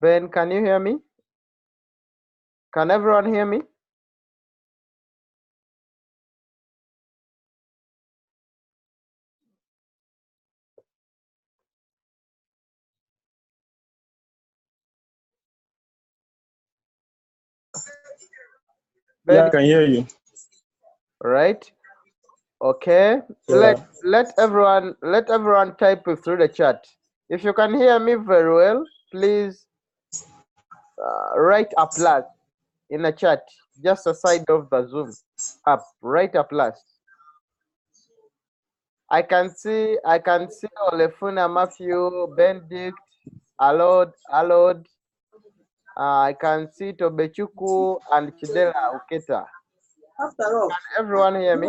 Ben, can you hear me? Can everyone hear me? Ben, Yeah, I can hear you. right? Okay. Yeah. Let everyone type through the chat. If you can hear me very well, please write a plus in the chat, just the side of the Zoom app. Write a plus. I can see Olefuna Matthew, Benedict, Alod. I can see Tobechuku and Chidela Uketa. After all, Can everyone hear me?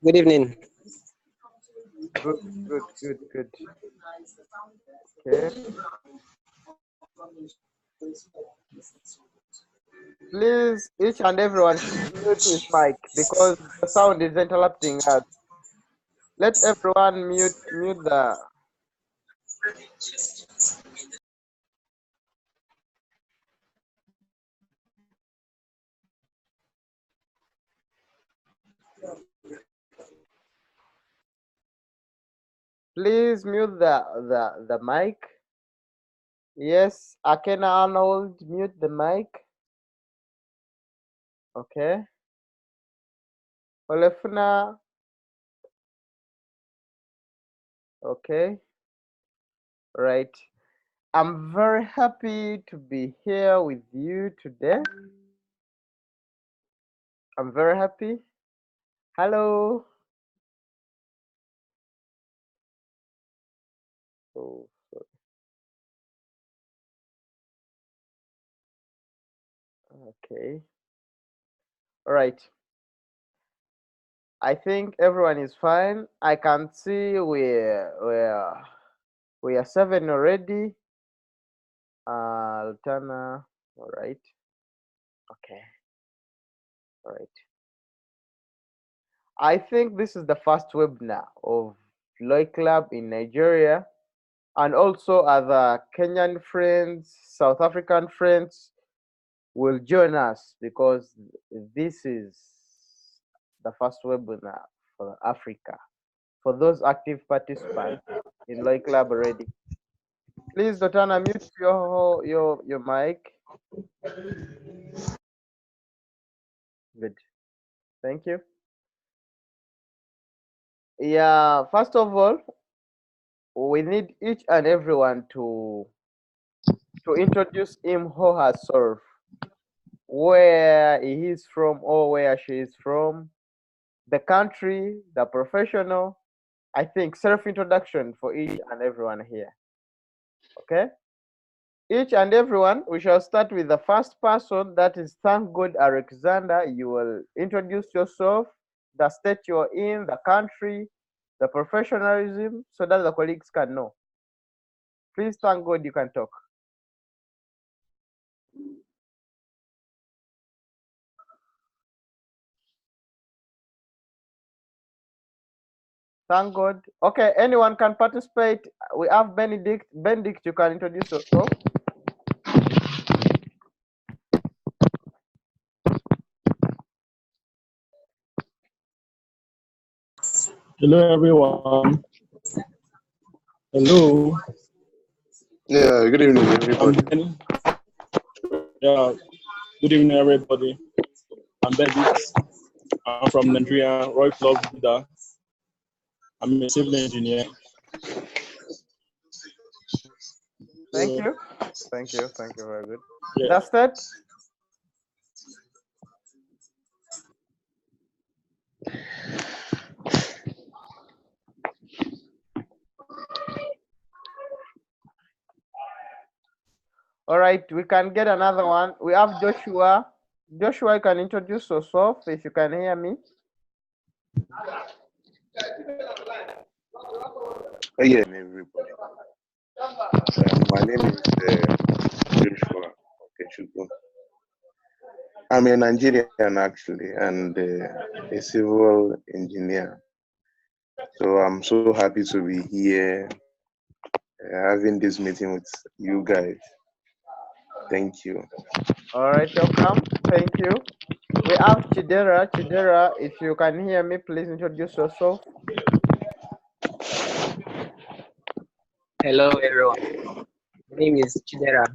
Good evening. Good. Okay. Please, each and everyone mute his mic because the sound is interrupting us. Let everyone mute the. Please mute the mic. Yes, Akena Arnold, mute the mic. Okay. Olefuna. Okay. Right. I'm very happy to be here with you today. I'm very happy. Hello. Oh, sorry. Okay. All right. I think everyone is fine. I can see we are 7 already. Altana. All right. Okay. All right. I think this is the first webinar of Loy Club in Nigeria, and also other Kenyan friends, South African friends will join us because this is the first webinar for Africa. For those active participants in Loy Club already, please, Dotana, mute your mic. Good. Thank you. Yeah. First of all, we need each and everyone to introduce him or herself, where he is from or where she is from, the country, the professional. I think self-introduction for each and everyone here. Okay? Each and everyone, we shall start with the first person, that is Thank God Alexander. You will introduce yourself, the state you're in, the country, the professionalism, so that the colleagues can know. Please, thank God, you can talk. Thank God. Okay, anyone can participate. We have Benedict. Benedict, you can introduce yourself. Hello, everyone. Hello. Yeah, good evening, everybody. Yeah, good evening, everybody. I'm Benedict. I'm from Nigeria, Roy Club leader. I'm a civil engineer. Thank you. Thank you. Thank you. Very good. Yeah. That's it. All right, we can get another one. We have Joshua. Joshua, you can introduce yourself if you can hear me. Yeah, everybody. My name is Joshua Okechukwu. I'm a Nigerian actually, and a civil engineer. So I'm so happy to be here having this meeting with you guys. Thank you. All right, welcome. Thank you. We have Chidera. Chidera, if you can hear me, please introduce yourself. Hello everyone, my name is Chidera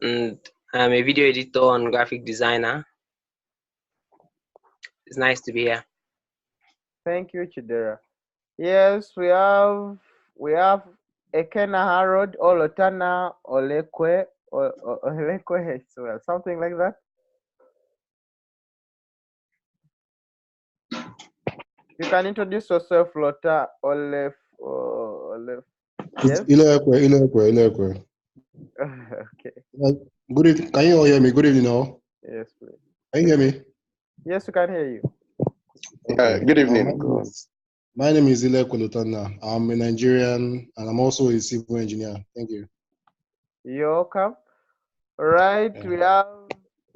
and I'm a video editor and graphic designer. It's nice to be here. Thank you, Chidera. Yes, we have Ekena Harold Olotana Olekwe Olekwe as well, something like that. You can introduce yourself, Lota Olef. Olef. Yes. Ilekwe. Okay. Good evening. Can you all hear me? Good evening, all. Yes, please. Can you hear me? Yes, we can hear you. Yeah, good evening. My name is Ilekwe Lutana. I'm a Nigerian and I'm also a civil engineer. Thank you. You're welcome. Right, Yeah.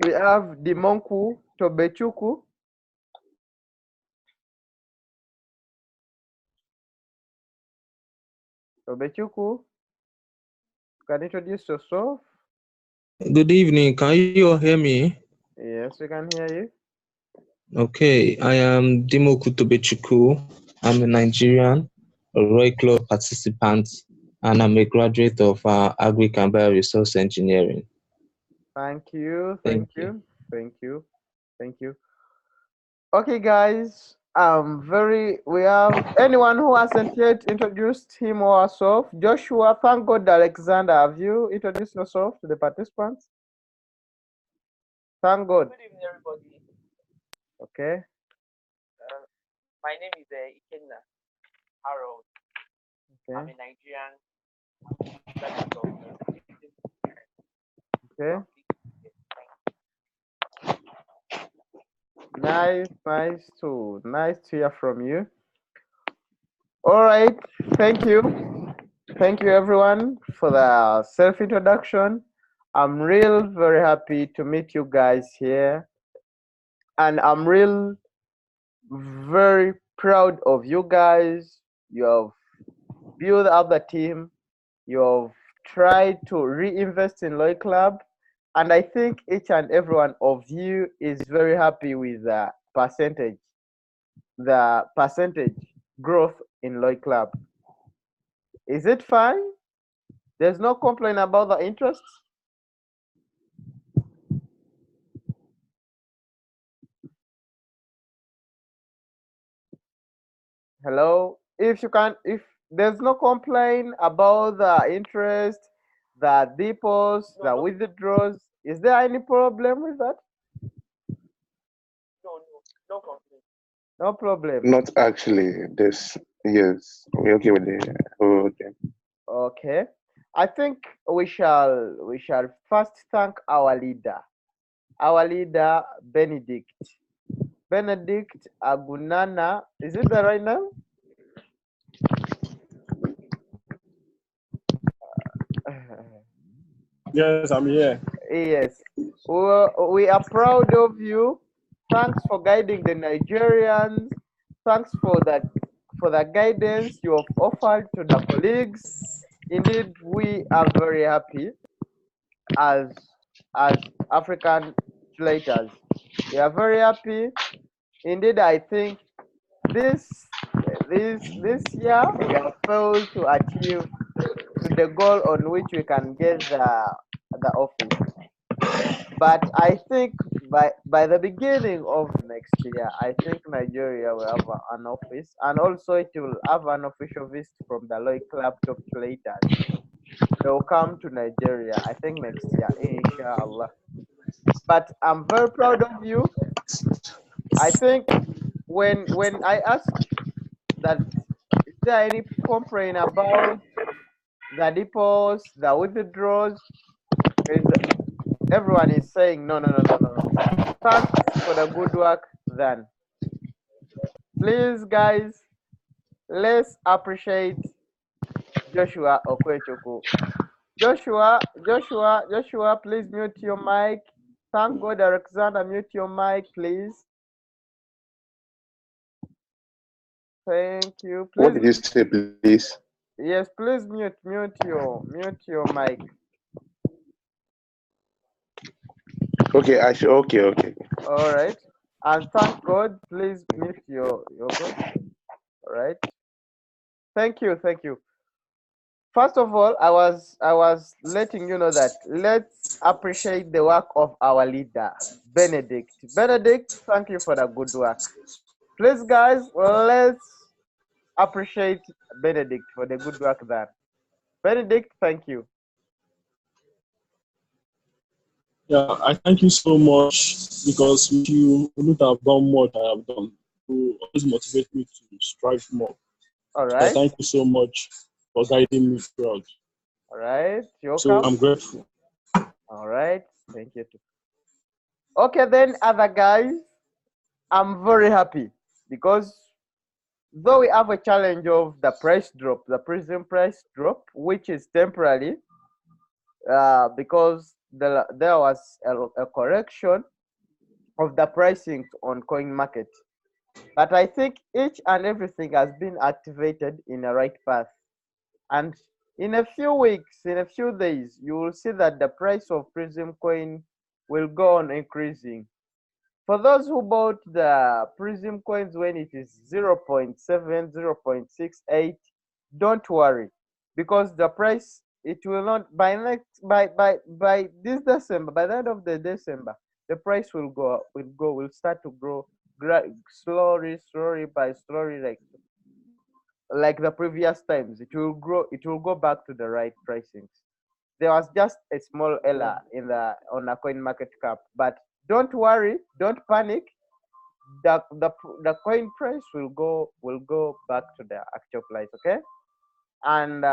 we have Dimonku Tobechuku. Tobechuku, can you introduce yourself? Good evening. Can you all hear me? Yes, we can hear you. Okay, I am Dimo Kutobechuku. I'm a Nigerian, a Roy Club participant, and I'm a graduate of Agric and Bioresource Engineering. Thank you. Thank you. Okay, guys. We have anyone who hasn't yet introduced him or herself. Joshua, thank God, Alexander. Have you introduced yourself to the participants? Thank God. Good evening, everybody. Okay. My name is Ikenna Harold. Okay. I'm a Nigerian. Graduate of, Okay. Nice to hear from you. All right, thank you everyone for the self-introduction. I'm very happy to meet you guys here, and I'm very proud of you guys. You have built up the team. You have tried to reinvest in Loy Club, and I think each and every one of you is very happy with the percentage growth in Loy Club. Is it fine? There's no complaint about the interest? Hello? If there's no complaint about the interest, the deposits, the withdrawals, is there any problem with that? no complaint. No problem. Not actually. Yes, we're okay with the. Oh, okay. Okay. I think we shall first thank our leader Benedict Agunana. Is it the right name? Yes, I'm here. Yes, we are proud of you. Thanks for guiding the Nigerians. Thanks for the guidance you have offered to the colleagues. Indeed, we are very happy as African chelators. We are very happy. Indeed, I think this year we have failed to achieve the goal on which we can get the office. But I think by the beginning of next year, I think Nigeria will have an office, and also it will have an official visit from the Lloyd Club top chelators. They will come to Nigeria, I think next year, inshallah. But I'm very proud of you. I think when I asked that, is there any complaint about the deposits, the withdrawals? Everyone is saying no. Thanks for the good work done. Please, guys, let's appreciate Joshua Okwechuku. Joshua, please mute your mic. Thank God, Alexander, mute your mic, please. Thank you. What Please, did you say, please? yes, please mute your mic. Okay, I should. Okay, okay. All right. And thank God. Please mute your God. All right. Thank you. Thank you. First of all, I was letting you know that let's appreciate the work of our leader, Benedict. Benedict, thank you for the good work. Please, guys, let's appreciate Benedict for the good work there. Benedict, thank you. Yeah, I thank you so much because with you wouldn't have done what I have done. You always motivate me to strive more. All So I right. thank you so much for guiding me throughout. All right. You're So welcome. I'm grateful. All right. Thank you too. Okay, then, other guys, I'm very happy because though we have a challenge of the price drop, the PRIZM price drop, which is temporary, because there was a correction of the pricing on coin market. But I think each and everything has been activated in the right path. And in a few weeks, in a few days, you will see that the price of PRIZM coin will go on increasing. For those who bought the PRIZM coins when it is 0.7, 0.68, don't worry, because the price, it will not by this December, by the end of the December, the price will start to grow slowly by slowly, like the previous times. It will go back to the right pricings. There was just a small error on the coin market cap, but don't worry, don't panic. The coin price will go back to the actual price, okay? And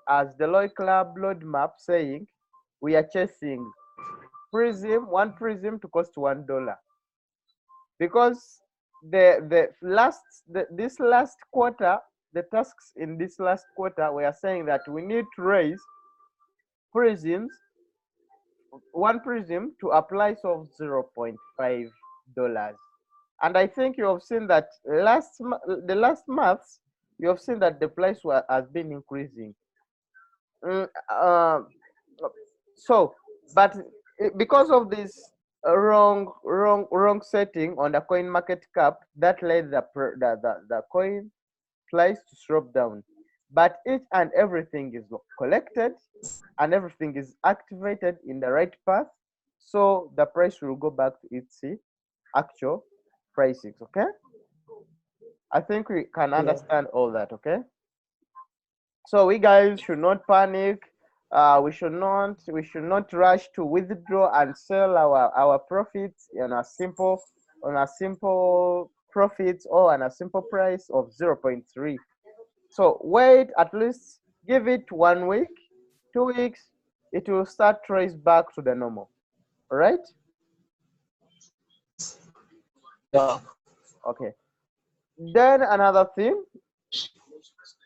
as the Lloyd Club roadmap saying, we are chasing one PRIZM to cost $1, because this last quarter, the tasks in this last quarter, we are saying that we need to raise PRIZMs, one PRIZM to a price of $0.5. And I think you have seen that the last months, you have seen that the price has been increasing. Mm, uh, so, but because of this wrong setting on the coin market cap, that led the coin price to drop down. But each and everything is collected and everything is activated in the right path, so the price will go back to its actual pricing. Okay, I think we can understand all that. Okay, so we guys should not panic. We should not rush to withdraw and sell our profits on a simple profits or on a simple price of 0.3. So wait, at least give it 1 week, 2 weeks, it will start trace back to the normal. All right? Yeah. Okay. Then another thing,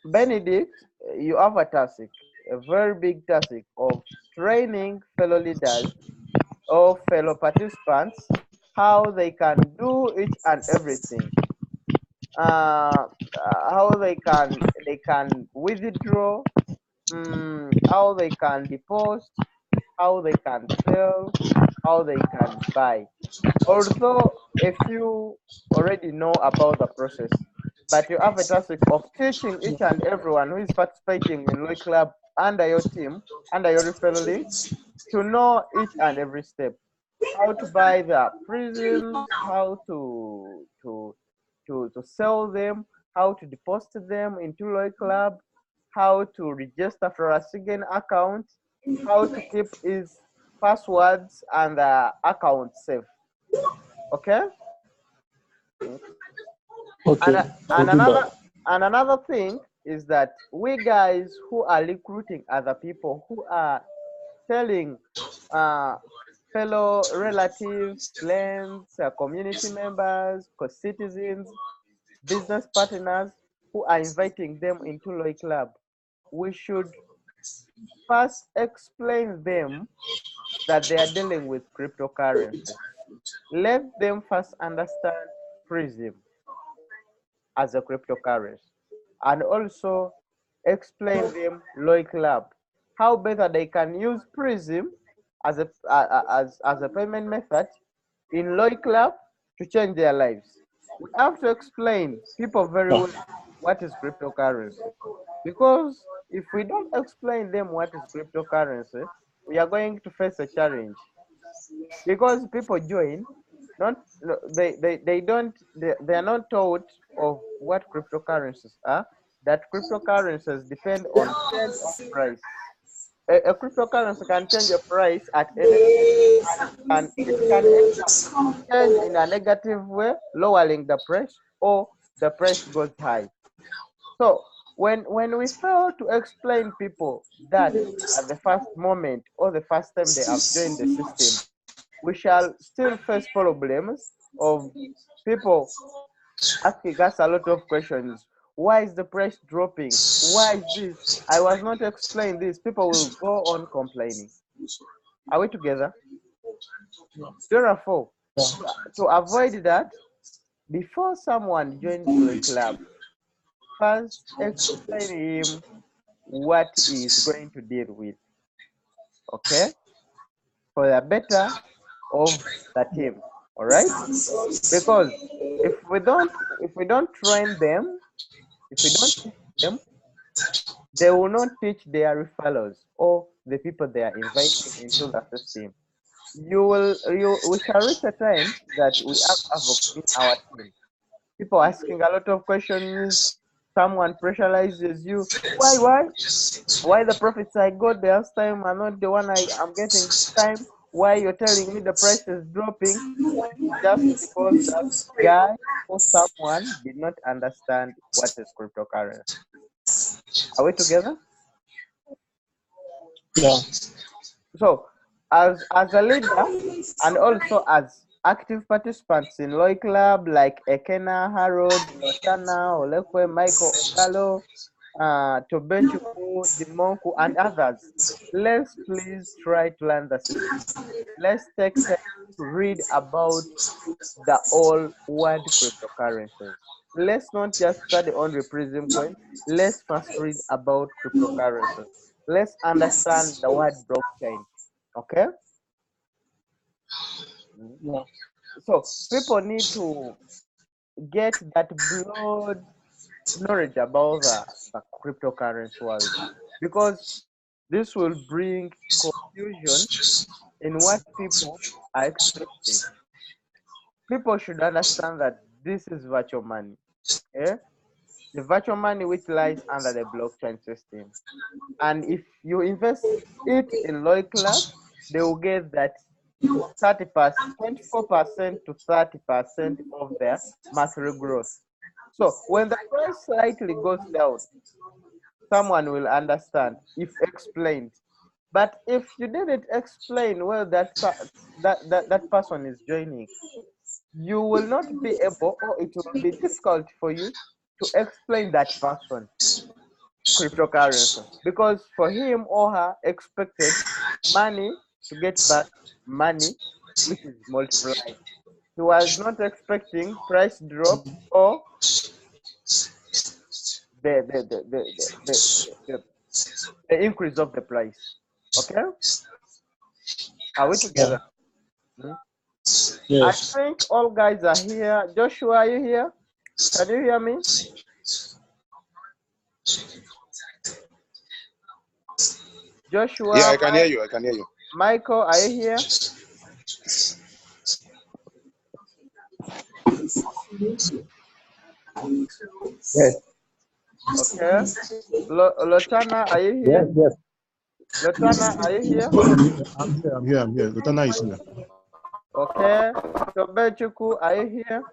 Benedict, you have a task, a very big task of training fellow leaders or fellow participants how they can do each and everything. How they can withdraw, how they can deposit, how they can sell, how they can buy. Although if you already know about the process, but you have a task of teaching each and everyone who is participating in Loy Club under your team, under your referral link, to know each and every step. How to buy the PRIZMs, how to sell them, how to deposit them into Loy Club, how to register for a second account, how to keep his passwords and the account safe. Okay? Okay. And, I'll do that. and another thing is that we guys who are recruiting other people, who are telling uh, fellow relatives, friends, community members, co-citizens, business partners who are inviting them into Loy Club, we should first explain them that they are dealing with cryptocurrency. Let them first understand PRIZM. as a cryptocurrency, and also explain them Loic Lab, how better they can use PRIZM as a payment method in Loic Lab to change their lives. We have to explain people very well what is cryptocurrency, because if we don't explain them what is cryptocurrency, we are going to face a challenge, because people join not they are not taught of what cryptocurrencies are, that cryptocurrencies depend on change of price. A cryptocurrency can change a price at any time, and it can either change in a negative way, lowering the price, or the price goes high. So when we fail to explain people that at the first moment or the first time they have joined the system, we shall still face problems of people asking us a lot of questions. Why is the price dropping? Why is this? I was not explained this. People will go on complaining. Are we together? Therefore, to avoid that, before someone joins the club, first explain him what he is going to deal with. Okay? For the better of the team. All right? Because if we don't train them, if we don't teach them, they will not teach their referrals or the people they are inviting into the system. We shall reach a time that we have havoc in our team. People asking a lot of questions. Someone pressurizes you. Why the profits I got the last time are not the one I am getting this time? Why you're telling me the price is dropping? Just because that guy or someone did not understand what is cryptocurrency. Are we together? Yeah. So, as a leader and also as active participants in Loic Lab like Ekena, Harold, Lotana, Olekwe, Michael, Ogalo, Tobechuku, Dimonku, and others, let's please try to learn the system. Let's take time to read about the whole word cryptocurrencies. Let's not just study on the PRIZM coin. Let's first read about cryptocurrencies. Let's understand the word blockchain. Okay? Yeah. So people need to get that broad knowledge about the cryptocurrency world, because this will bring confusion in what people are expecting. People should understand that this is virtual money. Eh? The virtual money which lies under the blockchain system. And if you invest it in Loic Lab, they will get that 30%, 24% to 30% of their monthly growth. So when the price slightly goes down, someone will understand if explained. But if you didn't explain well that person is joining, you will not be able, or it will be difficult for you to explain that person cryptocurrency, because for him or her expected money to get back money which is multiplied. He was not expecting price drop or the increase of the price. Okay? Are we together? Hmm? Yes. I think all guys are here. Joshua, are you here? Can you hear me? Joshua. Yeah, I can hear you. I can hear you. Michael, are you here? Yes. Okay. Lotana, are you here? Yes. Lotana, are you here? I'm here. Lutana is here. Okay. Tobechuku, are you here?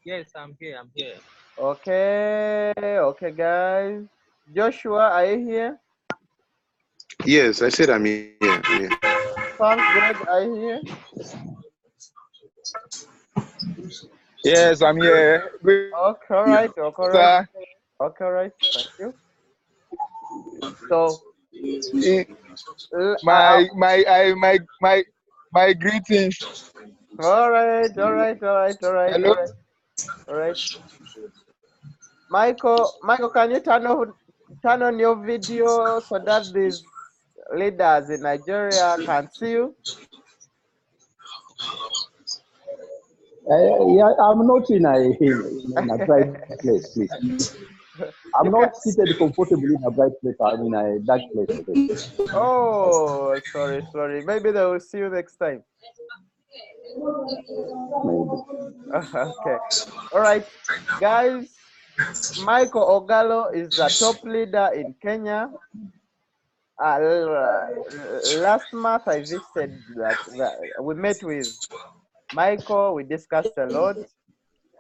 Yes, I'm here. Okay, guys. Joshua, are you here? Yes, I said I'm here. Yeah. Thank God, are you here? Yes, I'm here. Good, Okay, right. Okay, right. sir. Okay, right. Thank you. So, My greetings. all right. Hello. All right. Michael, can you turn on your video so that these leaders in Nigeria can see you? Yeah, I'm not in a bright place, please. I'm not seated comfortably in a bright place. I'm in a dark place. Okay? Oh, sorry. Maybe they will see you next time. Maybe. Okay. All right, guys. Michael Ogalo is the top leader in Kenya. Last month, I visited that we met with Michael. We discussed a lot.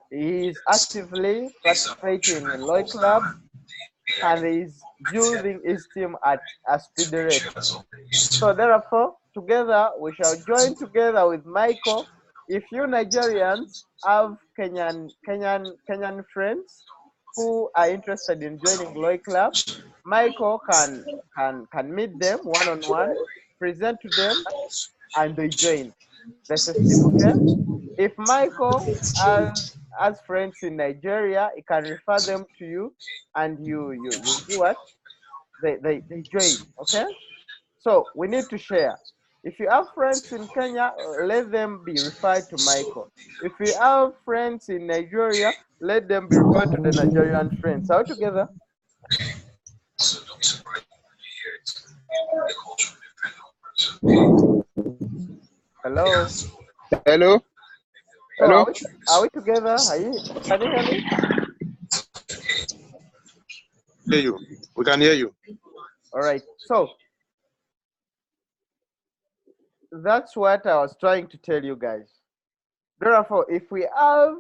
He is actively participating in Lloyd Club and is building his team at a speed rate. So therefore, together we shall join together with Michael. If you Nigerians have Kenyan friends who are interested in joining Lloyd Club, Michael can meet them one-on-one, present to them, and they join the system. Okay. If Michael has friends in Nigeria, he can refer them to you, and you do what? They join. Okay. So we need to share. If you have friends in Kenya, let them be referred to Michael. If you have friends in Nigeria, let them be referred to the Nigerian friends. Are we together? Hello. Hello? So Hello? are we together? Can you hear me? Hear you. We can hear you. All right. So that's what I was trying to tell you guys. Therefore, if we have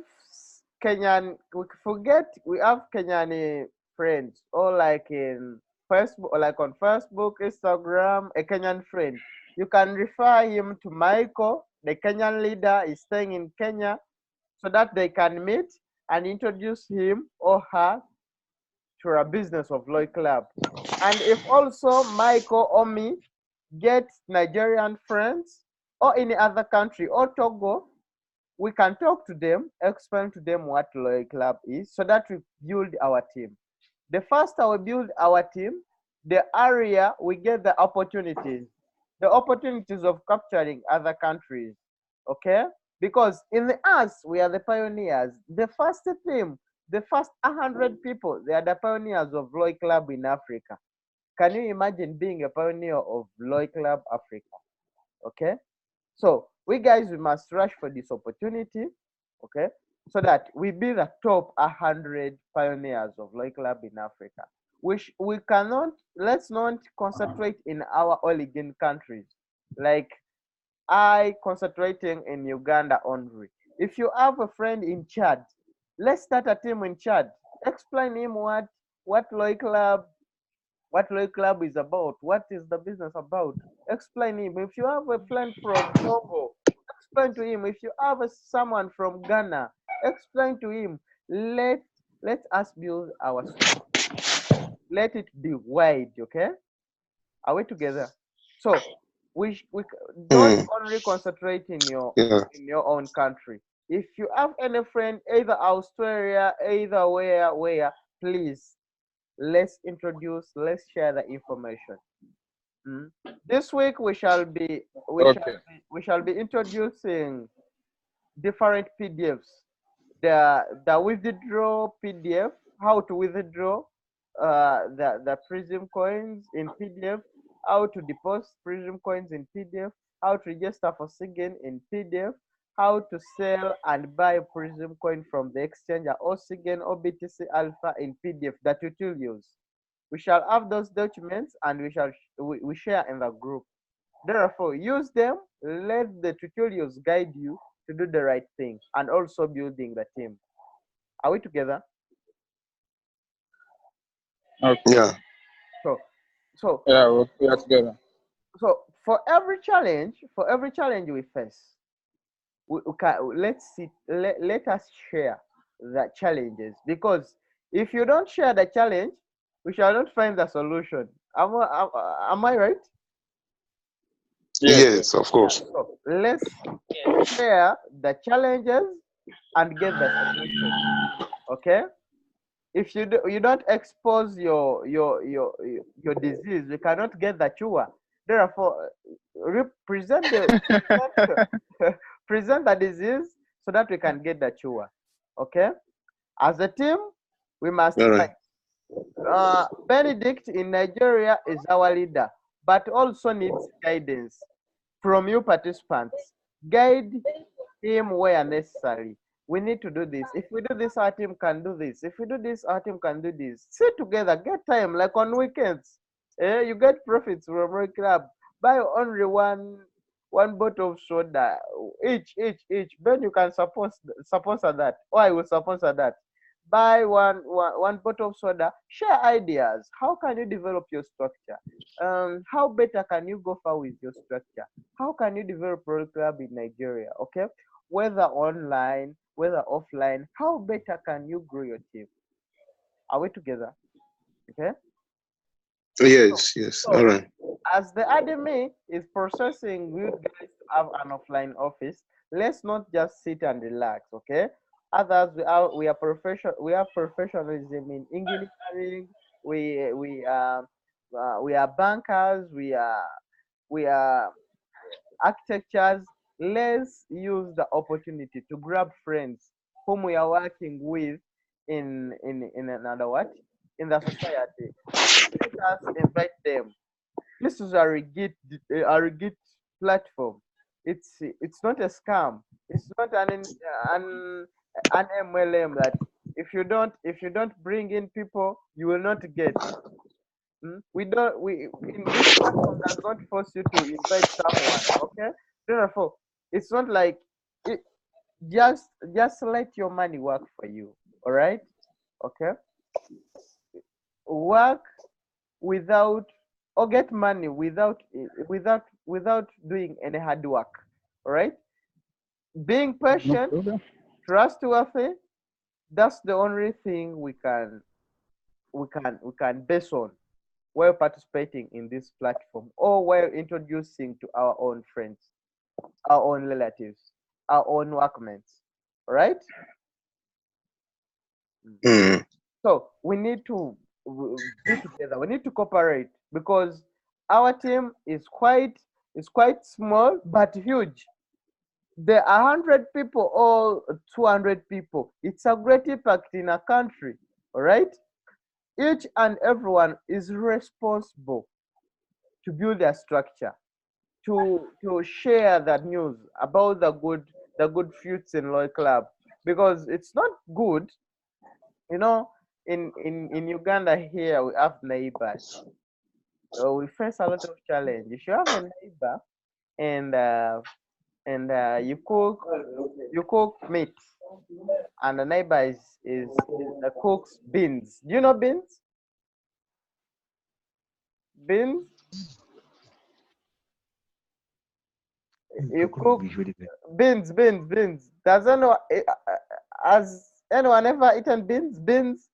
Kenyan, we have Kenyan friends, or like in Facebook, or like on Facebook, Instagram, a Kenyan friend, you can refer him to Michael. The Kenyan leader is staying in Kenya, so that they can meet and introduce him or her to a business of Lloyd Club. And if also Michael or me get Nigerian friends or any other country or Togo, we can talk to them, explain to them what Lloyd Club is, so that we build our team. The faster we build our team, the area we get the opportunities of capturing other countries. Okay? Because in us, we are the pioneers. The first team, the first 100 people, they are the pioneers of Lloyd Club in Africa. Can you imagine being a pioneer of Lloyd Club Africa? Okay? So we guys, we must rush for this opportunity, okay, so that we be the top 100 pioneers of Lloyd Club in Africa. Let's not concentrate in our origin countries. Like I concentrating in Uganda only. If you have a friend in Chad, let's start a team in Chad. Explain him what Lloyd Club is about. What is the business about? Explain him. If you have a friend from Togo, explain to him. If you have someone from Ghana, explain to him. Let us build our school. Let it be wide, okay? Are we together? So we don't only concentrate in your own country. If you have any friend, either Australia, either where, please, let's share the information. This week we shall be introducing different PDFs. The withdraw PDF, how to withdraw the PRIZM coins in PDF, how to deposit PRIZM coins in PDF, how to register for SIGIN in PDF, how to sell and buy PRIZM coin from the exchanger or SIGIN or BTC Alpha in PDF, the tutorials. We shall have those documents and we share in the group. Therefore, use them, let the tutorials guide you to do the right thing and also building the team. Are we together? Okay. Yeah. So Yeah, we are together. So for every challenge we face, let us share the challenges, because if you don't share the challenge, we shall not find the solution. Am I right? Yes, of course. So let's share the challenges. and get the solution. Okay? If you don't expose your disease, you cannot get the cure. Therefore, present present the disease so that we can get the cure. Okay? As a team, we must All fight. right. Benedict in Nigeria is our leader, but also needs guidance from you participants. Guide him where necessary. We need to do this. If we do this, our team can do this. If we do this, our team can do this. Sit together, get time, like on weekends. You get profits from a club. Buy only one bottle of soda each. Then you can sponsor that, or I will sponsor that. Buy one bottle of soda. Share ideas. How can you develop your structure? How better can you go far with your structure? How can you develop a club in Nigeria? Okay, whether online, whether offline, how better can you grow your team? Are we together? Okay. Yes, yes. All So, right. as the academy is processing you guys to have an offline office, let's not just sit and relax, okay? Others we have professionalism in engineering, we are bankers, we are architectures. Let's use the opportunity to grab friends whom we are working with in another what? In the society. Let us invite them. This is a rigid platform. It's not a scam. It's not an MLM that if you don't bring in people, you will not get. We don't we in this platform does not force you to invite someone. Okay, therefore it's not like it, just let your money work for you. All right. Okay, work without or get money without doing any hard work. All right, being No patient, problem. trustworthy, that's the only thing we can base on while participating in this platform or while introducing to our own friends, our own relatives, our own workmates. All right. Mm. So we need to be together. We need to cooperate because our team is quite small but huge. There are 100 people or 200 people. It's a great impact in a country. All right. Each and everyone is responsible to build a structure, to share that news about the good fruits in Loy Club because it's not good, you know. In Uganda here we have neighbors. We face a lot of challenge. If you have a neighbor and you cook meat and the neighbor is cooks beans. Do you know beans? Beans. You cook beans. Does anyone has anyone ever eaten beans? Beans?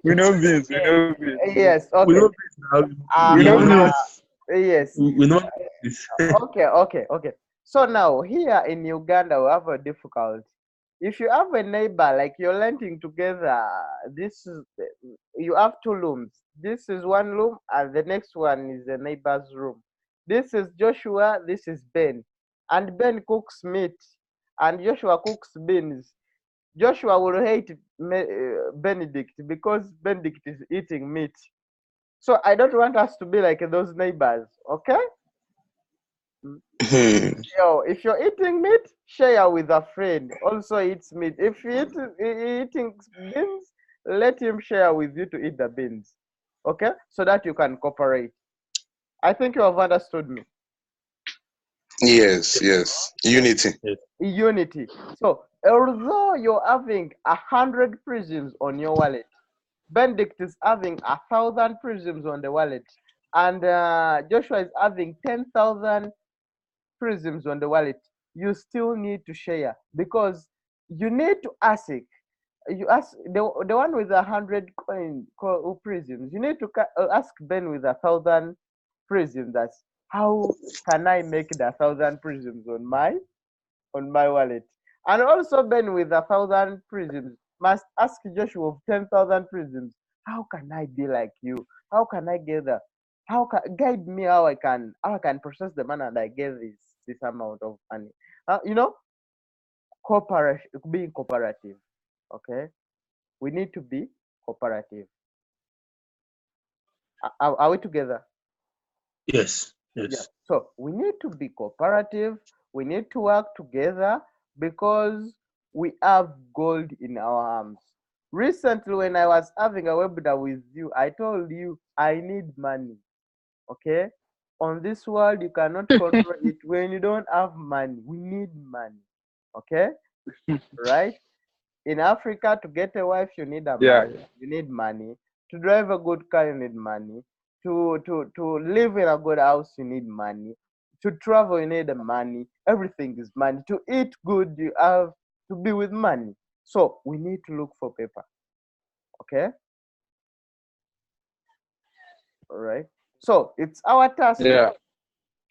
We know beans. We know beans. Yes. We Okay. know this now. Uh, We know We know uh, beans. yes. we know this. Okay. So now here in Uganda we have a difficulty. If you have a neighbor like you're renting together, this is you have two rooms. This is one room and the next one is the neighbor's room. This is Joshua, this is Ben. And Ben cooks meat and Joshua cooks beans. Joshua will hate Benedict because Benedict is eating meat. So I don't want us to be like those neighbors, okay? Hmm. Yo, if you're eating meat, share with a friend. Also eats meat. If eating beans, let him share with you to eat the beans. Okay? So that you can cooperate. I think you have understood me. Yes, yes. Unity. Unity. So although you're having 100 prisms on your wallet, Benedict is having 1,000 prisms on the wallet, and Joshua is having 10,000 prisms on the wallet. You still need to share because you need to ask. You ask the one with 100 prisms. You need to ask Ben with 1,000 prisms. That's how can I make the 1,000 prisms on my on my wallet. And also Ben with 1,000 prisms must ask Joshua of 10,000 prisms, how can I be like you? How can I get that? How can guide me how I can process the money and I get this amount of money? You know, cooperation, being cooperative. Okay, we need to be cooperative. Are we together? Yes. Yeah. So we need to be cooperative. We need to work together because we have gold in our arms. Recently, when I was having a webinar with you, I told you I need money. Okay? On this world, you cannot control it when you don't have money. We need money. Okay? Right? In Africa, to get a wife, you need money. You need money. To drive a good car, you need money. To live in a good house, you need money. To travel, you need money. Everything is money. To eat good, you have to be with money. So we need to look for paper. Okay? All right. So it's our task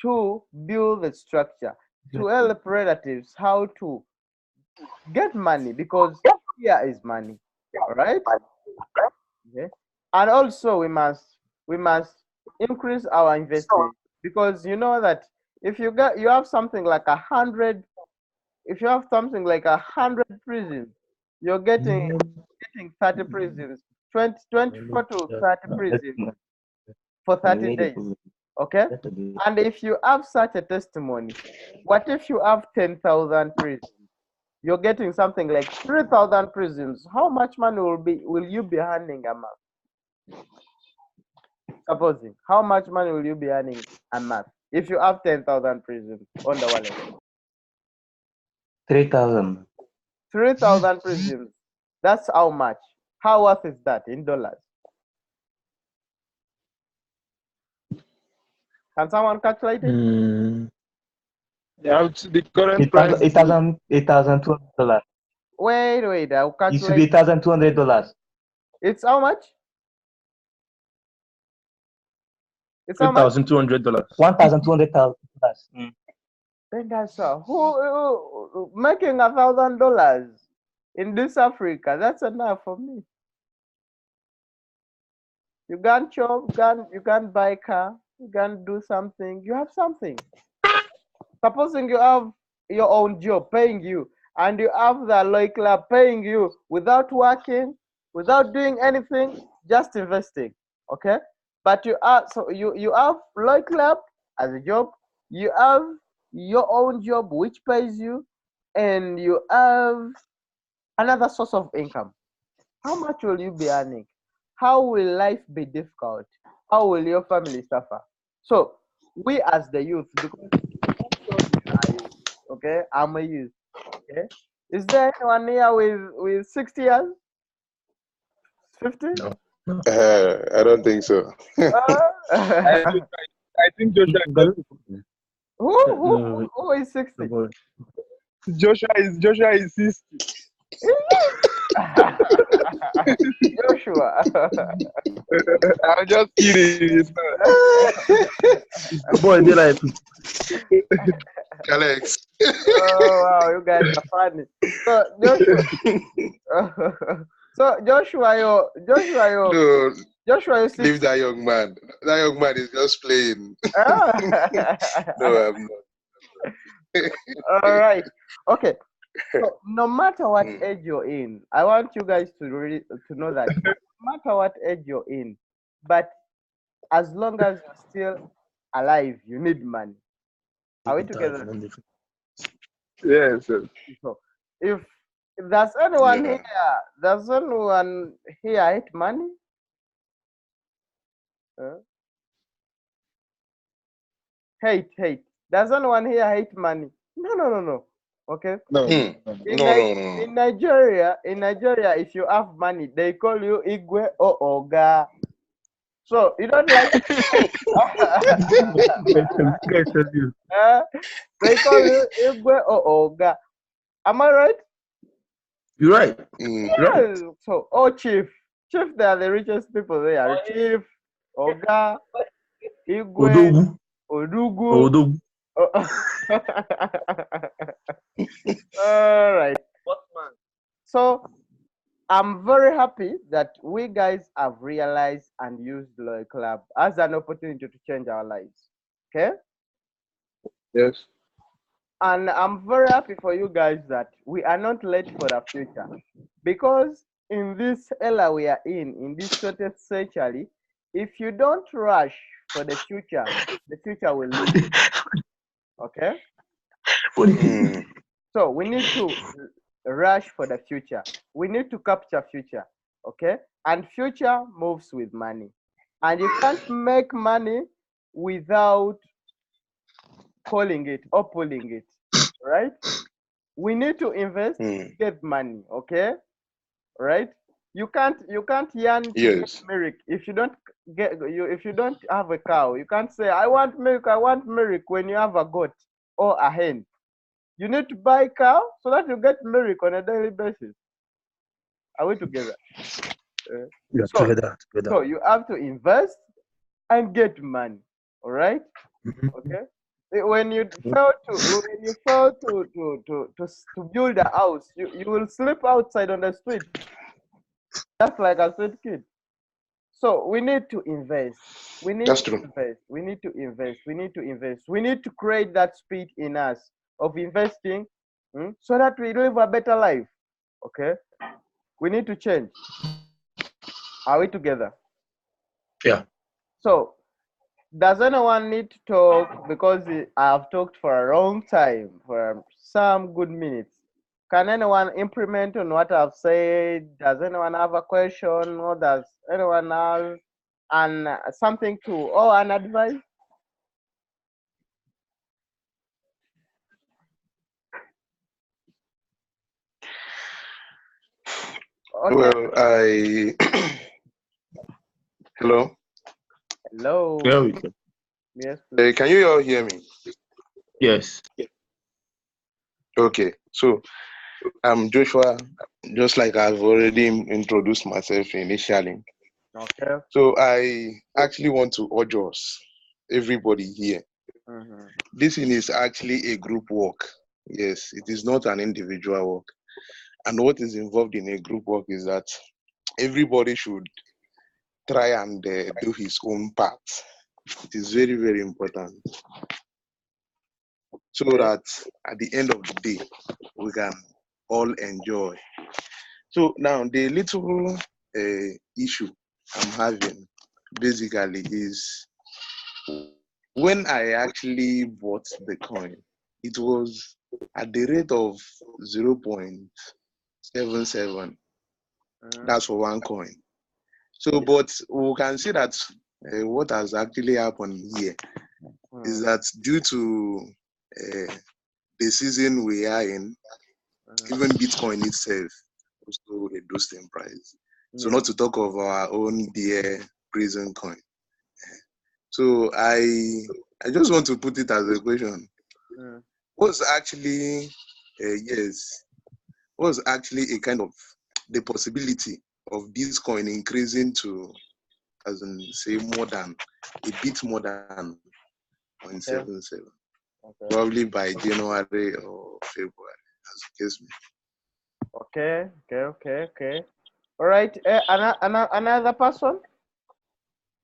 to build the structure, to help relatives how to get money, because here is money. All right. Okay. And also we must increase our investment, because you know that if you have something like 100, if you have something like 100 prisons, you're getting 30 prisons, 24 to 30 prisons for 30 days. Okay. And if you have such a testimony, what if you have 10,000 prisons? You're getting something like 3,000 prisons. How much money will you be earning a month? Supposing, how much money will you be earning a month if you have 10,000 prisons on the wallet? 3,000. 3,000 prisons. That's how much. How worth is that in dollars? Can someone calculate it? Yeah, the current price. $8,200. Wait, I'll calculate. It should be $8,200. It's how much? It's how much? $8,200. $1,200. Then that's who making $1,000 in this Africa. That's enough for me. You can't shop, you can't buy a car, you can't do something. You have something. Supposing you have your own job paying you, and you have the Aloy Club paying you without working, without doing anything, just investing. Okay? But you have Aloy Club as a job, you have your own job which pays you, and you have another source of income. How much will you be earning? How will life be difficult? How will your family suffer? So we as the youth, because okay, I'm a youth. Okay, is there anyone here with 60 years? 50? No. I don't think so. I think Joshua. Who is 60? Joshua is 60. Joshua. I'm just kidding. Boy, they like Alex. Oh wow, you guys are funny. So Joshua, No, Joshua, you 60. leave that young man. That young man is just playing. No, I'm not. All right. Okay. So no matter what age you're in, I want you guys to know that no matter what age you're in, but as long as you're still alive, you need money. Are we together? Yes. So if there's anyone here hate money? Hate. Does anyone here hate money? No. Okay. No. In Nigeria, if you have money, they call you Igwe or Oga. So you don't like. They call you Igwe or Oga. Am I right? You're right. Yes. So, chief, they are the richest people there. Chief, Oga, Igwe, Odugu. All right. What man? So I'm very happy that we guys have realized and used Loy Club as an opportunity to change our lives. Okay? Yes. And I'm very happy for you guys that we are not late for the future. Because in this era we are in this 20th century, if you don't rush for the future will leave you. Okay? Hmm. So we need to rush for the future. We need to capture future. Okay? And future moves with money. And you can't make money without calling it or pulling it. Right? We need to invest Hmm. to get money. Okay? Right? You can't yearn to get Yes. milk if you don't if you don't have a cow. You can't say I want milk when you have a goat or a hen. You need to buy cow so that you get milk on a daily basis. Are we together? Yeah, So together. you have to invest and get money. All right? Mhm. Okay. When you fail to build a house, you will sleep outside on the street, just like a street kid. So we need to invest. We need That's to true. invest. We need to invest. We need to invest. We need to create that speed in us of investing, so that we live a better life. Okay. We need to change. Are we together? Yeah. So does anyone need to talk? Because I have talked for a long time, for some good minutes. Can anyone implement on what I've said? Does anyone have a question, or does anyone have something to or an advice? Okay. Well, I hello. Hello. Yeah, we can. Yes, please. Can you all hear me? Yes. Okay. So I'm Joshua. Just like I've already introduced myself initially. Okay. So I actually want to urge us, everybody here. Mm-hmm. This thing is actually a group work. Yes, it is not an individual work. And what is involved in a group work is that everybody should try and do his own part. It is very, very important so that at the end of the day, we can all enjoy. So now the little issue I'm having basically is when I actually bought the coin, it was at the rate of 0.77. That's for one coin. So, but we can see that what has actually happened here is that due to the season we are in, even Bitcoin itself also reduced in price. So, not to talk of our own dear PRIZM coin. So, I just want to put it as a question. Was actually was actually a kind of the possibility of this coin increasing to, as in say, a bit more than 0.77, probably by January or February, as the case may. Okay. All right. Another person?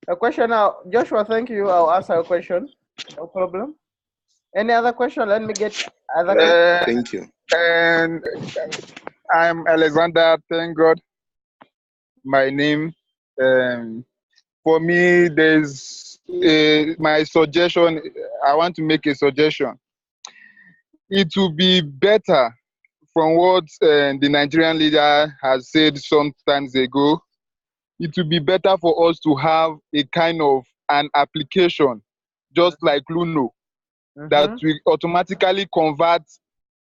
A question now. Joshua, thank you. I'll answer a question. No problem. Any other question? Let me get other question. Thank you. And I'm Alexander. Thank God. My name. For me, there's my suggestion. I want to make a suggestion. It will be better from what the Nigerian leader has said some times ago. It will be better for us to have a kind of an application, just like Luno, that will automatically convert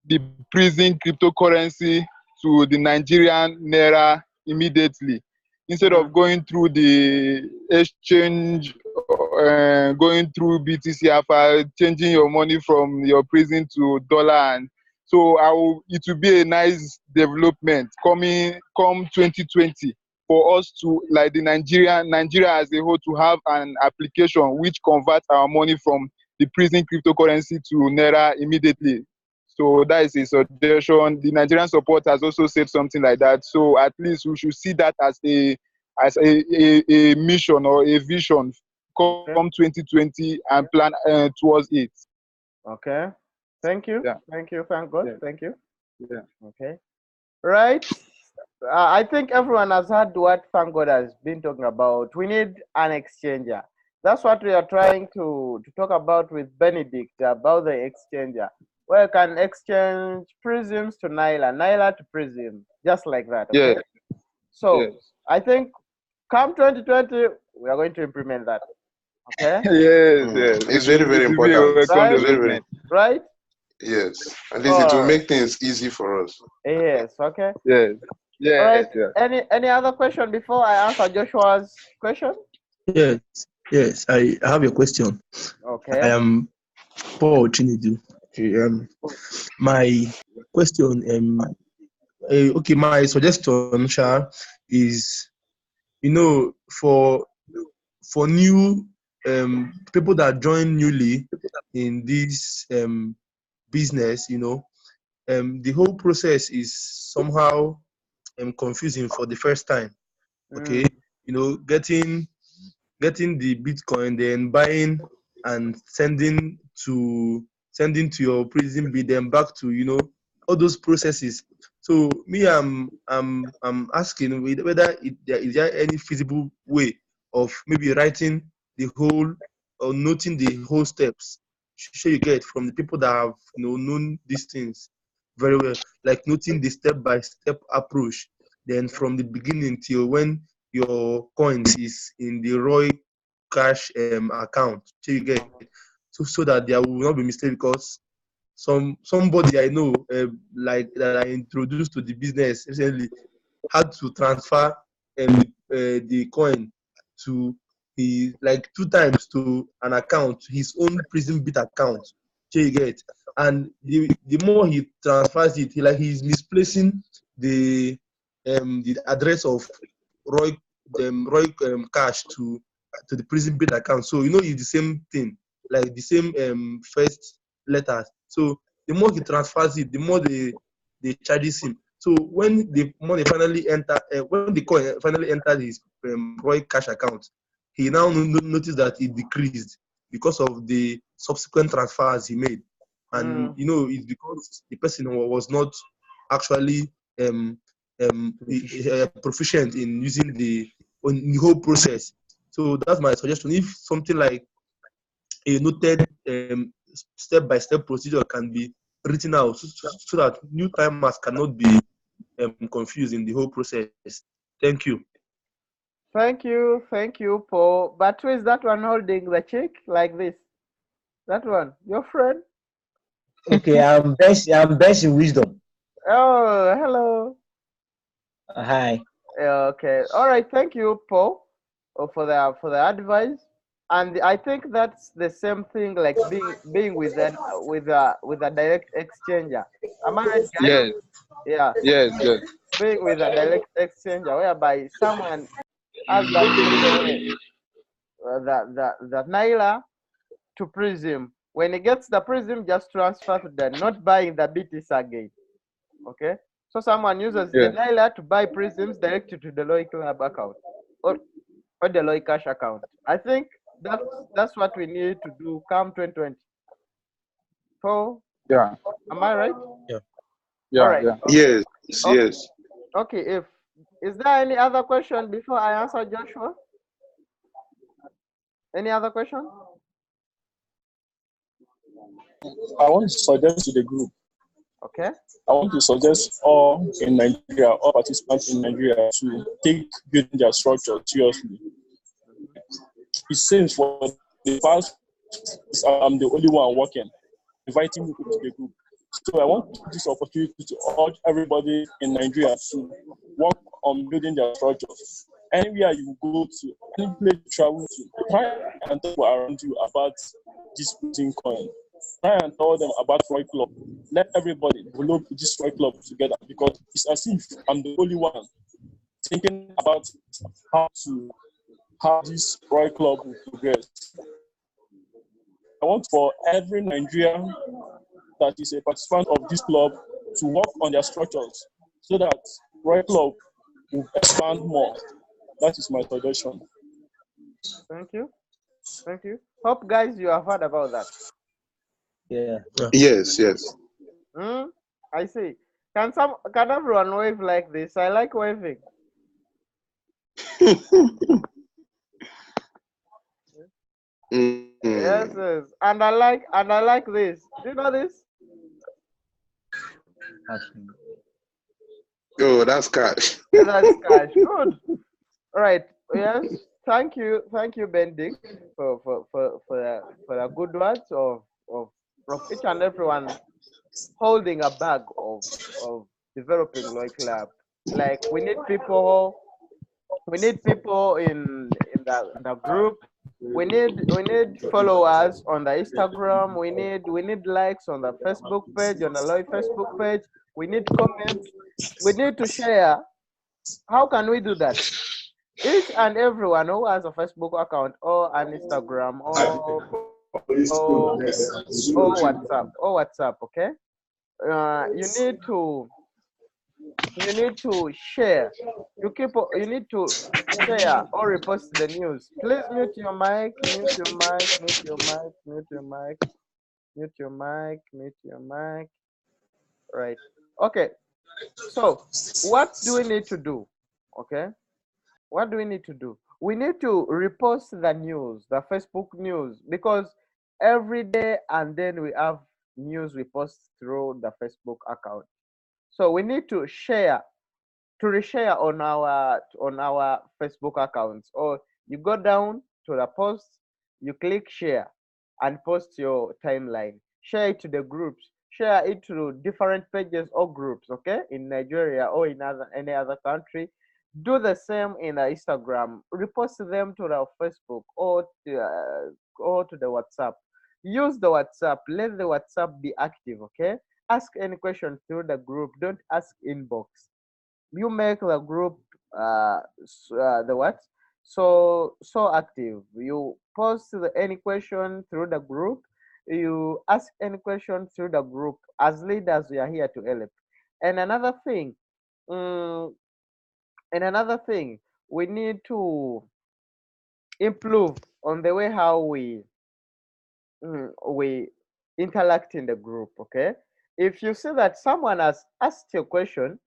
the PRIZM cryptocurrency to the Nigerian naira immediately, instead of going through the exchange, going through BTC Alpha, changing your money from your PRIZM to dollar. And so it will be a nice development come 2020 for us to, like Nigeria as a whole, to have an application which converts our money from the PRIZM cryptocurrency to naira immediately. So that is a suggestion. The Nigerian support has also said something like that. So at least we should see that as a mission or a vision come 2020 and plan towards it. Okay. Thank you. Yeah. Thank you. Thank God. Yeah. Thank you. Yeah. Okay. Right. I think everyone has heard what Thank God has been talking about. We need an exchanger. That's what we are trying to talk about with Benedict about the exchanger, where you can exchange prisms to Nyla, Nyla to prism, just like that. Okay. Yeah. So Yes. I think come 2020, we are going to implement that. Okay. Yes, yes. It's very, very It will be a important. welcome Right? development. Right? Yes. At least it will make things easy for us. Yes. Okay. Yes. Yes. All right. Yes. Any other question before I answer Joshua's question? Yes, yes. I have a question. Okay. I am Paul Chinedu. Okay, my question, okay, my suggestion, Sha, is, for new people that join newly in this business, the whole process is somehow confusing for the first time. Okay, getting the Bitcoin, then buying and sending to your PRIZM bid, then back to all those processes. So me, I'm asking whether is there any feasible way of maybe writing the whole or noting the whole steps, sure you get, from the people that have known these things very well, like noting the step-by-step approach, then from the beginning till when your coin is in the Roy cash account, so you get, so that there will not be mistake, because somebody I know, like that I introduced to the business recently, had to transfer the coin to like 2 times to an account, his own PRIZM bit account, so you get, and the more he transfers it, he's misplacing the address of Roy cash to the PRIZM bit account. So it's the same thing, like the same first letters. So the more he transfers it, the more they charges him. So when the money finally when the coin finally entered his Roy cash account, he now noticed that it decreased because of the subsequent transfers he made, and it's because the person was not actually proficient in using the whole process. So that's my suggestion. If something like a noted step-by-step procedure can be written out, so that new timers cannot be confused in the whole process. Thank you. Thank you, Paul. But who is that one holding the check like this? That one, your friend? Okay, I'm best in wisdom. Oh, hello. Hi. Okay. All right. Thank you, Paul, for the advice. And I think that's the same thing, like being with a direct exchanger. Am I right, guys? Yes. Yeah. Yes. Yes. Being with a direct exchanger, whereby someone has that that Naira to PRIZM. When he gets the PRIZM, just transfer to them, not buying the BTC again. Okay. So someone uses the Naira to buy PRIZMs directly to the Loy Club account or the Loy Cash account. I think that's what we need to do come 2020. So yeah. Am I right? Yeah. All right. Yeah. Yes. Okay. Yes. Okay. Is there any other question before I answer Joshua? Any other question? I want to suggest to the group. Okay. I want to suggest all in Nigeria, all participants in Nigeria, to take building their structure seriously. It seems for the past, I'm the only one working, inviting people to the group. So I want this opportunity to urge everybody in Nigeria to work on building their structure. Anywhere you go to, any place you travel to, try and tell people around you about this putting coin. Try and tell them about Roy Club. Let everybody develop this Roy Club together, because it's as if I'm the only one thinking about how this Roy Club will progress. I want for every Nigerian that is a participant of this club to work on their structures so that Roy Club will expand more. That is my suggestion. Thank you. Thank you. Hope guys you have heard about that. Yeah. Yes, yes. I see. Can everyone wave like this? I like waving. Yes, yes. And I like this. Do you know this? Oh, that's cash. That's cash. Good. All right. Yes. Thank you, Benedict, for the good words of each and everyone holding a bag of developing Loy Club. Like we need people in the group. We need followers on the Instagram. We need likes on the Facebook page, on the Loy Facebook page. We need comments. We need to share. How can we do that? Each and everyone who has a Facebook account or an Instagram or WhatsApp, okay? You need to share. You need to share or repost the news. Please mute your mic, mute your mic, mute your mic, mute your mic, mute your mic, mute your mic. Right. Okay. So what do we need to do? Okay. What do we need to do? We need to repost the news, the Facebook news, because every day and then we have news we post through the Facebook account. So we need to reshare on our Facebook accounts. Or you go down to the post, you click share and post your timeline. Share it to the groups. Share it to different pages or groups, okay? In Nigeria or in any other country. Do the same in Instagram. Repost them to the Facebook or to the WhatsApp. Use the WhatsApp. Let the WhatsApp be active, okay? Ask any question through the group. Don't ask inbox. You make the group so active. You post any question through the group. You ask any question through the group. As leaders, we are here to help. And another thing, we need to improve on the way how we interact in the group. Okay, if you see that someone has asked you a question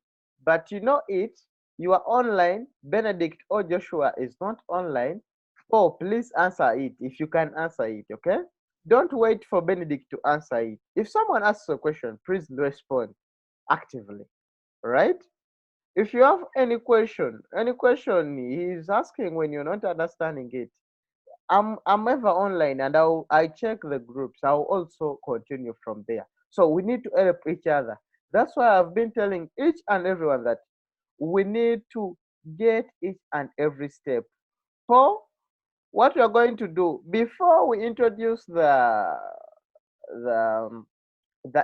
but you know it, you are online, Benedict or Joshua is not online, please answer it if you can answer it. Okay, don't wait for Benedict to answer it. If someone asks a question, please respond actively. Right? If you have any question he's asking when you're not understanding it, I'm ever online and I check the groups. I'll also continue from there. So we need to help each other. That's why I've been telling each and everyone that we need to get each and every step. So what we are going to do before we introduce the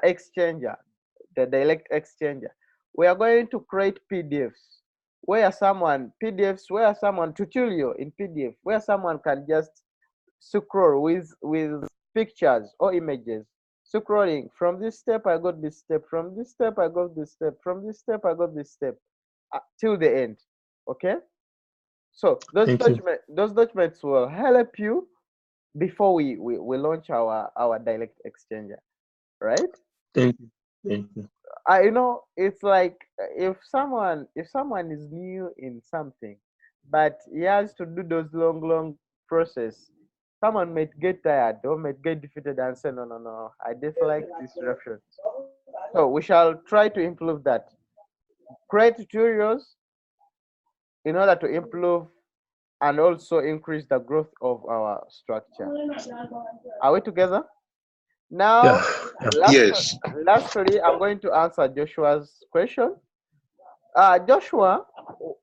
exchanger, the direct exchanger, we are going to create PDFs where someone tutorial in PDF where someone can just scroll with pictures or images, scrolling from this step I got this step, from this step I got this step, from this step I got this step, till the end. Okay, so those documents will help you before we launch our direct exchanger, right? Thank you. Thank you. It's like if someone is new in something but he has to do those long process, someone might get tired or might get defeated and say no, I dislike disruptions. So we shall try to improve that. Create tutorials in order to improve and also increase the growth of our structure. Are we together? Now, Yes. lastly, I'm going to answer Joshua's question. Joshua,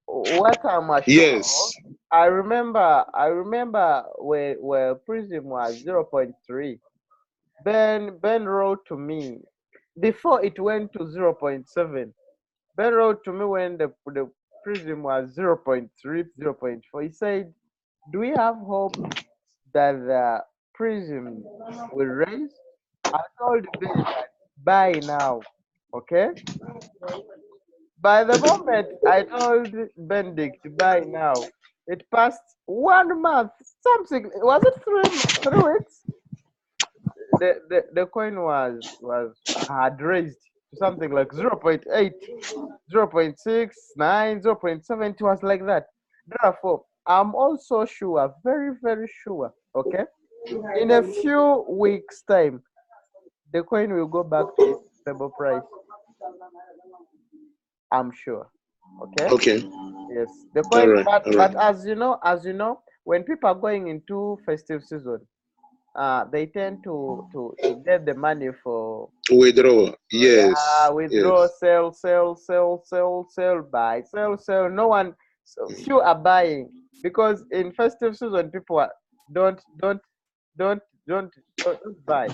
what I'm assured, Yes. I remember where PRIZM was 0.3. Ben wrote to me before it went to 0.7. Ben wrote to me when the PRIZM was 0.3, 0.4. He said, do we have hope that the PRIZM will raise? I told Ben that buy now. Okay? By the moment I told Benedict to buy now, it passed 1 month, something, was it 3 weeks? The coin had raised to something like 0.8, 0.69, 0.7. It was like that. Therefore, I'm also sure, very, very sure, okay? In a few weeks' time, the coin will go back to its stable price. I'm sure. Okay? Okay. Yes. The All coin, right. All right. but as you know, when people are going into festive season, they tend to get the money for Withdraw. Yes. withdraw, Yes. sell, buy, sell. No one, so few are buying because in festive season people don't don't don't don't don't buy.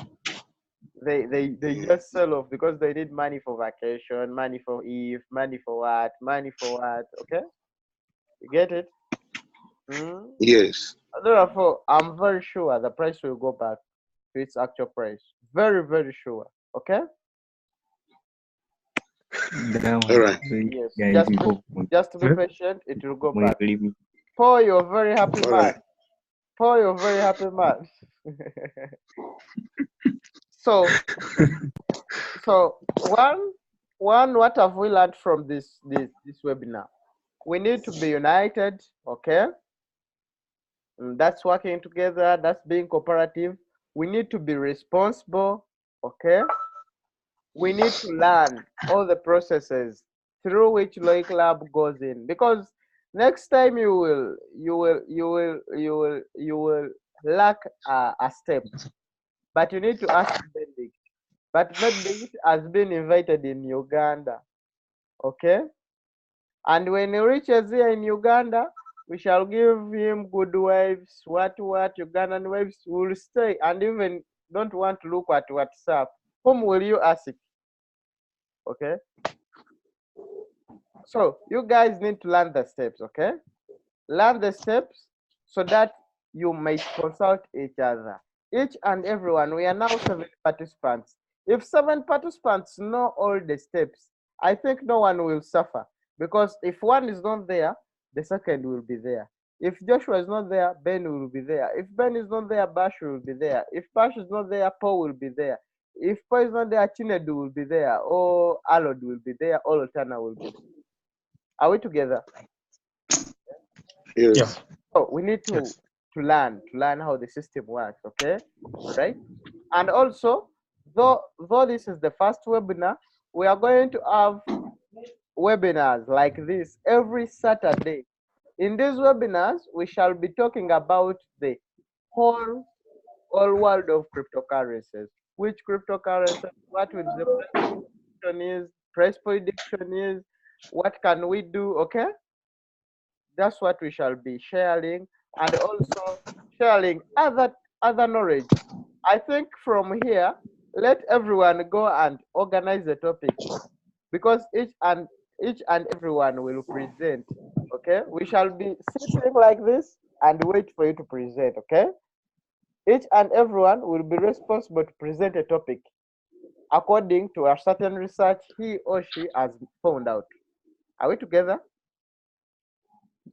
They just sell off because they need money for vacation, money for Eve, money for what. Okay, you get it? Mm? Yes. Therefore, I'm very sure the price will go back to its actual price. Very, very sure. Okay. That All one. right. Yes. Yeah, Just be patient. It will go when back. you leave me. Paul, you're very happy All man. right. Paul, you're very happy man. so what have we learned from this webinar? We need to be united. Okay. That's working together. That's being cooperative. We need to be responsible. Okay. We need to learn all the processes through which Loic Lab goes in, because next time you will lack a step, but you need to ask Benedict. But Benedict has been invited in Uganda, okay? And when he reaches here in Uganda, we shall give him good wives, what Ugandan wives will stay, and even don't want to look at WhatsApp. Whom will you ask? Okay? So you guys need to learn the steps, okay? Learn the steps so that you may consult each other. Each and everyone, we are now 7 participants. If 7 participants know all the steps, I think no one will suffer, because if one is not there, the second will be there. If Joshua is not there, Ben will be there. If Ben is not there, Bash will be there. If Bash is not there, Paul will be there. If Paul is not there, Chinedu will be there, or Alod will be there, or Otana will be there. Are we together? Yes. Yeah. So we need to learn how the system works, okay? Right? And also, though this is the first webinar, we are going to have webinars like this every Saturday. In these webinars, we shall be talking about the whole world of cryptocurrencies. Which cryptocurrency, what with the price prediction is, what can we do, okay? That's what we shall be sharing, and also sharing other knowledge. I think from here, let everyone go and organize the topic, because each and everyone will present. Okay, we shall be sitting like this and wait for you to present. Okay, each and everyone will be responsible to present a topic according to a certain research he or she has found out. Are we together?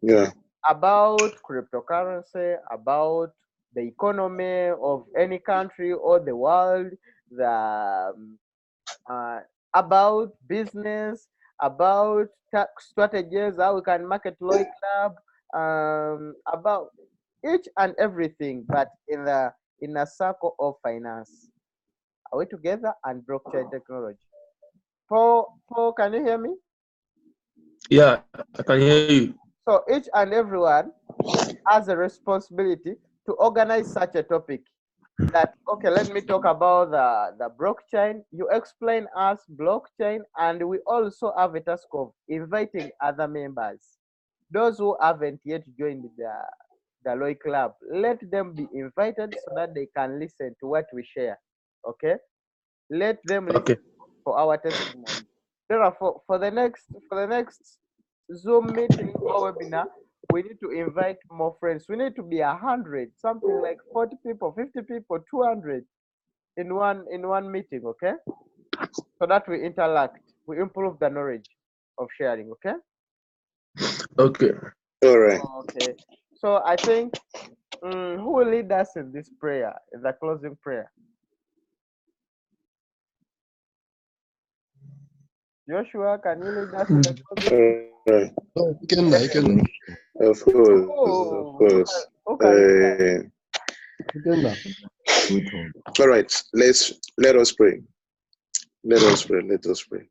Yeah. About cryptocurrency, about the economy of any country or the world, about business, about tax strategies, how we can market Loy Club, about each and everything, but in a circle of finance. Are we together? And blockchain technology. Paul, can you hear me? Yeah, I can hear you. So each and everyone has a responsibility to organize such a topic. That, okay, let me talk about the blockchain. You explain us blockchain, and we also have a task of inviting other members. Those who haven't yet joined the Loy Club, let them be invited so that they can listen to what we share. Okay? Let them listen for our testimony. Therefore, for the next Zoom meeting or webinar, we need to invite more friends. We need to be 100, something like 40 people, 50 people, 200 in one meeting. Okay. so that we interact, we improve the knowledge of sharing. Okay. Okay. All right. Okay. So I think who will lead us in this prayer, in the closing prayer? Joshua, can you lead us in the closing prayer? All right. Oh, you can. Of course. Oh, Of course. who can lead us? All right. Let us pray. Let us pray. Let us pray.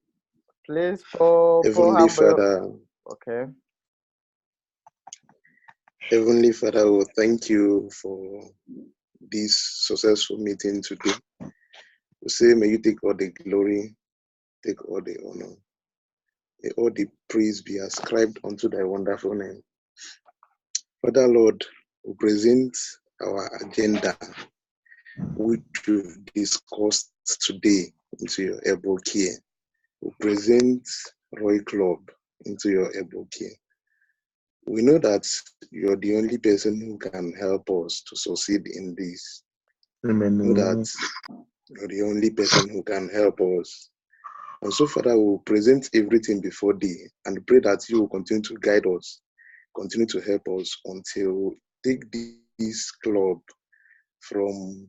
Please, for Heavenly humble. Father. Okay. Heavenly Father, we thank you for this successful meeting today. We say, may you take all the glory, take all the honor, may all the praise be ascribed unto thy wonderful name. Father, Lord, we present our agenda, which we've discussed today, into your able care. We present Roy Club into your able care. We know that you're the only person who can help us to succeed in this. Amen. We know that you're the only person who can help us. And so, Father, we will present everything before thee and pray that you will continue to guide us, continue to help us until we take this club from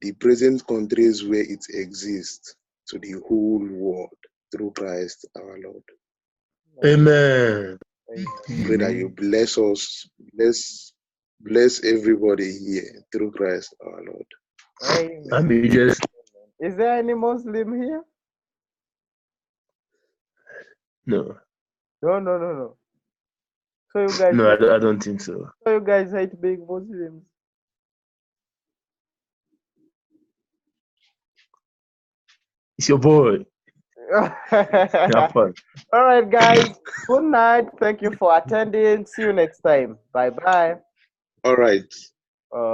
the present countries where it exists to the whole world through Christ our Lord. Amen. Pray that you bless us, bless everybody here through Christ our Lord. Amen. Just Is there any Muslim here? no. No. So you guys No, I don't think so. So you guys hate being Muslims? It's your boy. Have fun. All right, guys. Good night. Thank you for attending. See you next time. Bye-bye. All right.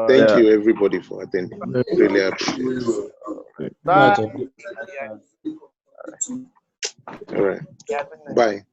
Thank you, everybody, for attending. Really appreciate it. Bye. All right. Bye.